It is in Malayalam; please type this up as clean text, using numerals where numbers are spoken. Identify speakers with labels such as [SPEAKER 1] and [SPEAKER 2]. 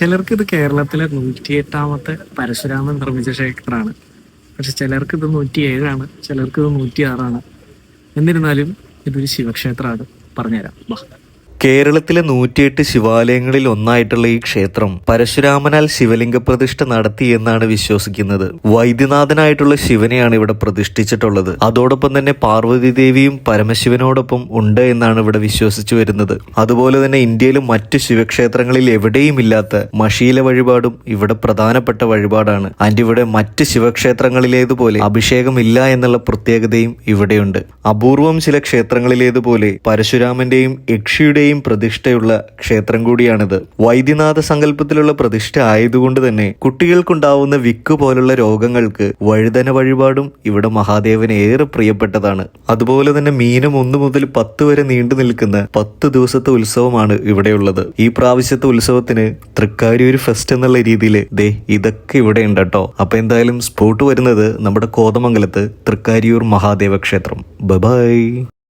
[SPEAKER 1] ചിലർക്ക് ഇത് കേരളത്തിലെ 108ാമത്തെ പരശുരാമൻ നിർമ്മിച്ച ക്ഷേത്രമാണ്. പക്ഷെ ചിലർക്ക് ഇത് 107ആണ്, ചിലർക്ക് ഇത് 106ആണ്. എന്നിരുന്നാലും ഇതൊരു ശിവക്ഷേത്രമാണ്. പറഞ്ഞുതരാം, വാ.
[SPEAKER 2] കേരളത്തിലെ 108 ശിവാലയങ്ങളിൽ ഒന്നായിട്ടുള്ള ഈ ക്ഷേത്രം പരശുരാമനാൽ ശിവലിംഗ പ്രതിഷ്ഠ നടത്തി എന്നാണ് വിശ്വസിക്കുന്നത്. വൈദ്യനാഥനായിട്ടുള്ള ശിവനെയാണ് ഇവിടെ പ്രതിഷ്ഠിച്ചിട്ടുള്ളത്. അതോടൊപ്പം തന്നെ പാർവതി ദേവിയും പരമശിവനോടൊപ്പം ഉണ്ട് എന്നാണ് ഇവിടെ വിശ്വസിച്ചു വരുന്നത്. അതുപോലെ തന്നെ ഇന്ത്യയിലെ മറ്റു ശിവക്ഷേത്രങ്ങളിൽ എവിടെയും ഇല്ലാത്ത മഷീല വഴിപാടും ഇവിടെ പ്രധാനപ്പെട്ട വഴിപാടാണ്. ആൻഡ് ഇവിടെ മറ്റ് ശിവക്ഷേത്രങ്ങളിലേതുപോലെ അഭിഷേകമില്ല എന്നുള്ള പ്രത്യേകതയും ഇവിടെയുണ്ട്. അപൂർവം ചില ക്ഷേത്രങ്ങളിലേതുപോലെ പരശുരാമന്റെയും യക്ഷിയുടെയും പ്രതിഷ്ഠയുള്ള ക്ഷേത്രം കൂടിയാണിത്. വൈദ്യനാഥ സങ്കല്പത്തിലുള്ള പ്രതിഷ്ഠ ആയതുകൊണ്ട് തന്നെ കുട്ടികൾക്കുണ്ടാവുന്ന വിക്ക് പോലുള്ള രോഗങ്ങൾക്ക് വഴുതന വഴിപാടും ഇവിടെ മഹാദേവന് ഏറെ പ്രിയപ്പെട്ടതാണ്. അതുപോലെ തന്നെ മീനം 1 മുതൽ 10 വരെ നീണ്ടു നിൽക്കുന്ന 10 ദിവസത്തെ ഉത്സവമാണ് ഇവിടെയുള്ളത്. ഈ പ്രാവശ്യത്തെ ഉത്സവത്തിന് തൃക്കാരിയൂർ ഫെസ്റ്റ് എന്നുള്ള രീതിയിൽ ഇതൊക്കെ ഇവിടെ ഉണ്ട് കേട്ടോ. അപ്പൊ എന്തായാലും സ്പോട്ട് വരുന്നത് നമ്മുടെ കോതമംഗലത്ത് തൃക്കാരിയൂർ മഹാദേവ ക്ഷേത്രം. ബൈ.